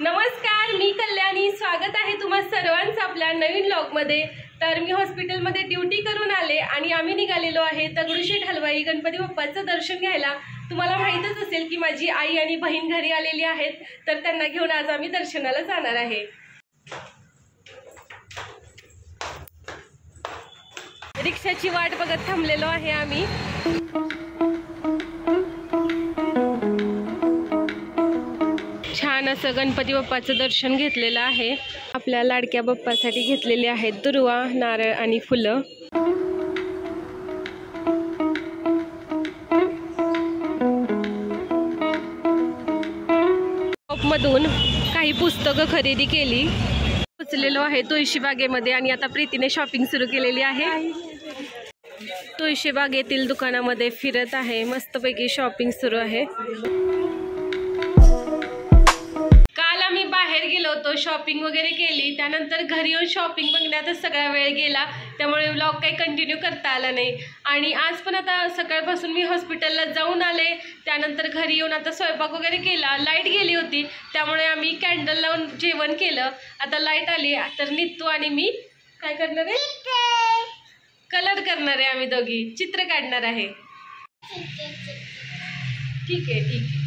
नमस्कार, मी कल्याणी. स्वागत आहे तुम्हा सर्वांचं आपल्या नवीन व्लॉगमध्ये. तर मी हॉस्पिटलमध्ये ड्युटी करून आले आणि आम्ही निघालेलो आहे दगडूशेठ हलवाई गणपती बाप्पाचं दर्शन घ्यायला. तुम्हाला माहीतच असेल की माझी आई आणि बहीण घरी आलेली आहेत, तर त्यांना घेऊन आज आम्ही दर्शनाला जाणार आहे. रिक्षाची वाट बघत थांबलेलो आहे आम्ही. छान असं गणपती बाप्पाचं दर्शन घेतलेलं आहे. आपल्या लाडक्या बाप्पासाठी घेतलेले आहेत दुर्वा, नारळ आणि फुलं. शॉपमधून काही पुस्तकं खरेदी केली. पोचलेलो आहे तुळशीबागेमध्ये आणि आता प्रीतीने शॉपिंग सुरू केलेली आहे. तुळशीबागेतील दुकानामध्ये फिरत आहे. मस्तपैकी शॉपिंग सुरू आहे. बाहेर गेलो होतो, शॉपिंग वगैरे केली. त्यानंतर घरी येऊन शॉपिंग बघण्यातच सगळा वेळ गेला, त्यामुळे व्लॉग काही कंटिन्यू करता आला नाही. आणि आज पण आता सकाळपासून मी हॉस्पिटलला जाऊन आले. त्यानंतर घरी येऊन आता स्वयंपाक वगैरे केला. लाईट गेली होती, त्यामुळे आम्ही कॅन्डल लावून जेवण केलं. आता लाईट आली, तर नित्तू आणि मी काय करणार आहे? कलर करणार आहे. आम्ही दोघी चित्र काढणार आहे. ठीक आहे, ठीक आहे.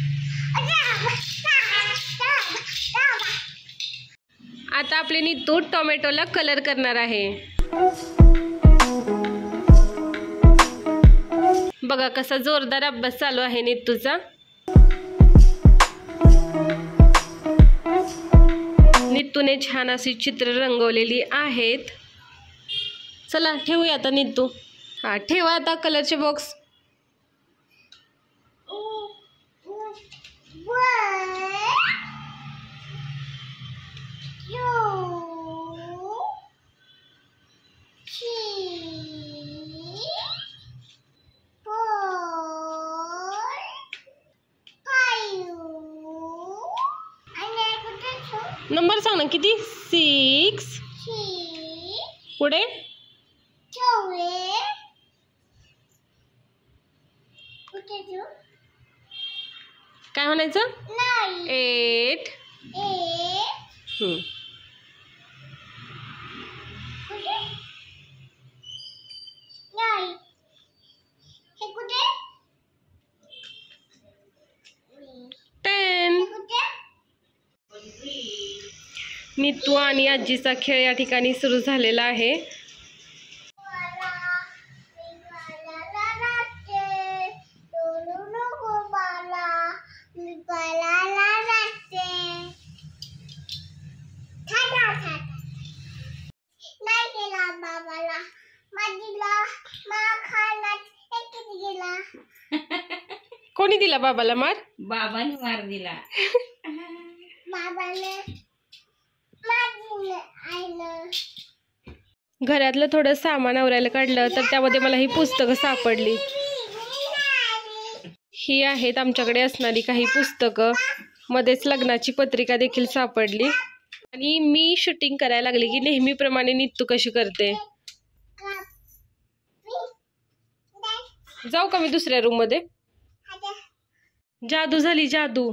आता आपले नित्तू टोमॅटोला कलर करणार आहे. बघा कसा जोरदार अभ्यास चालू आहे नित्तूचा. नित्तूने छान अशी चित्र रंगवलेली आहेत. चला ठेवूया आता नित्तू. हा, ठेवा आता कलरचे बॉक्स. नंबर सांग ना किती? 6. पुढे काय म्हणायचं? 8. नित्तू आणि आजीचा खेळ या ठिकाणी सुरू झालेला आहे. कोणी दिला बाबाला मार? बाबाने मार दिला. घरातलं थोडं सामान आवरायला काढलं तर त्यामध्ये मला ही पुस्तकं सापडली. ही आहेत आमच्याकडे असणारी काही पुस्तकं. मध्येच लग्नाची पत्रिका देखील सापडली. आणि मी शूटिंग करायला लागले की नेहमीप्रमाणे नित्तू कशी करते. जाऊ का मी दुसऱ्या रूम मध्ये? जादू झाली, जादू.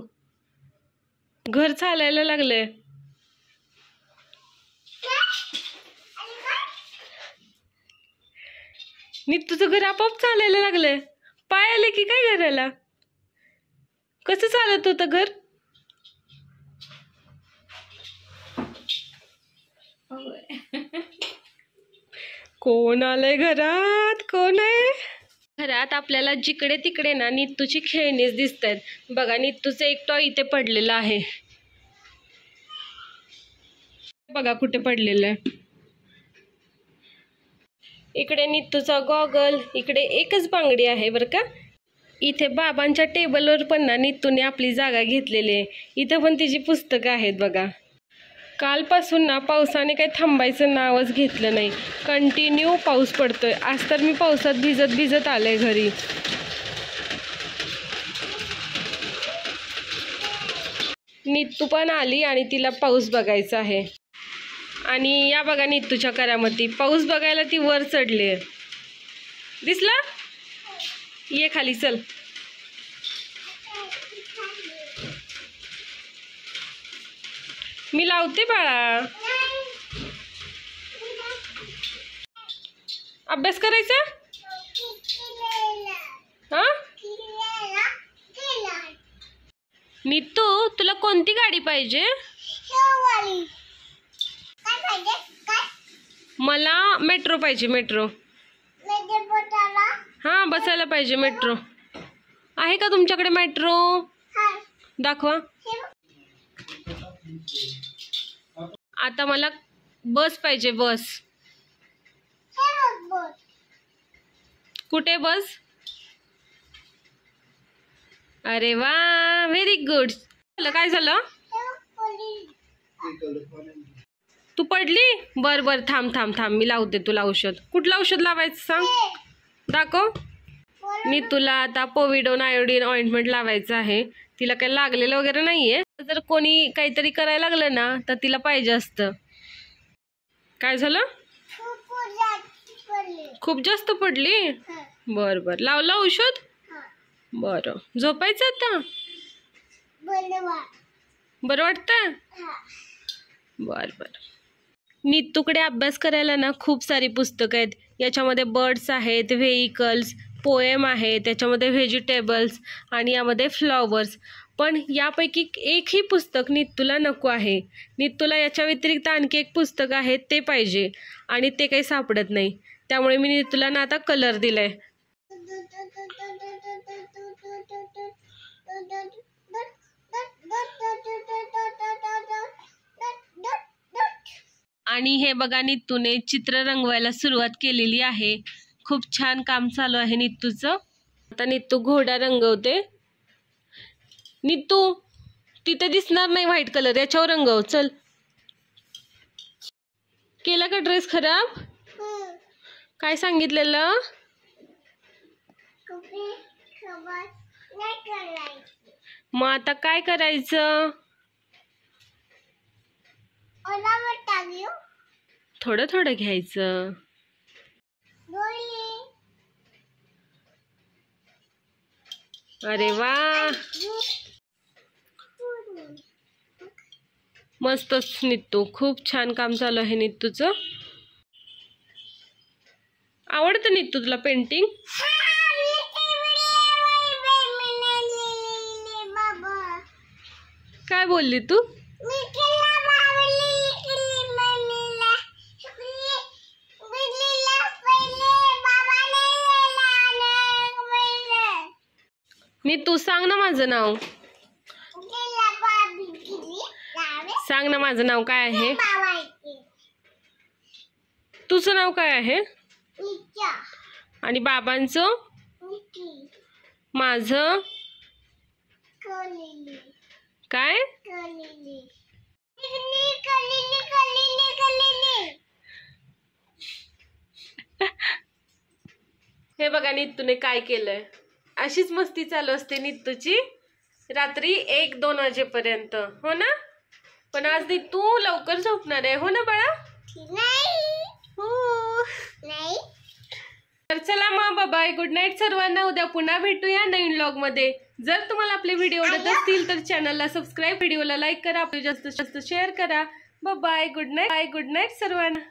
घर चालायला लागले. नित्तूचं घर आपोआप चालायला लागलंय. पाय आले की काय घराला? कसं चालत होतं घर? कोण आलंय घरात? कोण आहे घरात? आपल्याला जिकडे तिकडे ना नित्तूची खेळणीच दिसत आहेत. बघा, नित्तूचं एक टॉय इथे पडलेलं आहे. बघा कुठे पडलेलं आहे. इकडे नित्तूचा गॉगल. इकडे एकच बांगडी आहे बरं का. इथे बाबांच्या टेबलवर पण ना नित्तूने आपली जागा घेतलेली आहे. इथं पण तिची पुस्तकं आहेत बघा. कालपासून ना पावसाने काही थांबायचं नावच घेतलं नाही. कंटिन्यू पाऊस पडतोय. आज तर मी पावसात भिजत भिजत आले घरी. नित्तू पण आली आणि तिला पाऊस बघायचा आहे. आणि या बघा नित्तूच्या करामती. पाऊस बघायला ती वर चढली आहे. दिसला? ये खाली चल. मी लावते बाळा. अभ्यास करायचा हा. नीतू तुला कोणती गाडी पाहिजे? मला मेट्रो पाहिजे. मेट्रो हा बसायला पाहिजे. मेट्रो आहे का तुमच्याकडे? मेट्रो दाखवा. आता मला बस पाहिजे. बस कुठे? बस. अरे वा व्हेरी गुड. काय झालं? तू पडली? बर बर थांब थांब थांब मी लावते तुला औषध. कुठलं औषध लावायचं सांग. दाखव. मी तुला आता पोविडोन आयोडीन ऑइंटमेंट लावायचं आहे. तिला काही लागलेलं वगैरे नाहीये. जर कोणी काहीतरी करायला लागलं ना तर तिला पाहिजे असतं. काय झालं? खूप जास्त पडली? बर बर लावलं औषध. बरं झोपायचं आता. बरं वाटतं? बर बर. नीतूकडे अभ्यास करायला ना खूप सारी पुस्तकं आहेत. याच्यामध्ये बर्ड्स आहेत, व्हेइकल्स, पोएम आहे, त्याच्यामध्ये व्हेजिटेबल्स आणि यामध्ये फ्लॉवर्स. पण यापैकी एकही पुस्तक नीतूला नको आहे. नीतूला याच्या व्यतिरिक्त आणखी एक पुस्तक आहे ते पाहिजे आणि ते काही सापडत नाही. त्यामुळे मी नीतूला ना आता कलर दिलाय. आणि हे बघा नीतूने चित्र रंगवायला सुरुवात केलेली आहे. खूप छान काम चालू आहे नीतूचं. आता नीतू घोडा रंगवते. नीतू तिथे दिसणार नाही व्हाईट कलर, याच्यावर रंगव. चल. केला का ड्रेस खराब? काय सांगितलेलं? मग आता काय करायचं? थोडं थोडं घ्यायचं. अरे वा मस्तच नीतू. खूप छान काम चालू आहे नीतूचं. आवडतं नीतू तुला पेंटिंग? काय बोलली तू? नीतू सांग ना माझं नाव. सांग ना माझं नाव काय आहे? तुझं नाव काय आहे? आणि बाबांचं? माझं काय? हे बघा नीतूने काय केलंय. अशीच मस्ती चालू असते नीतूची रात्री 1-2 वाजेपर्यंत. हो ना? पण आज नीतू लवकर झोपणार आहे. हो ना बाळा? हो. तर चला मग बाय. गुड नाईट सर्वांना. उद्या पुन्हा भेटूया नवीन व्लॉग मध्ये. जर तुम्हाला आपले व्हिडिओ आवडत असतील तर चॅनलला सबस्क्राईब, व्हिडिओला लाईक करा, जास्तीत जास्त शेअर करा. Bye. Good night. Bye. Good night सर्वांना.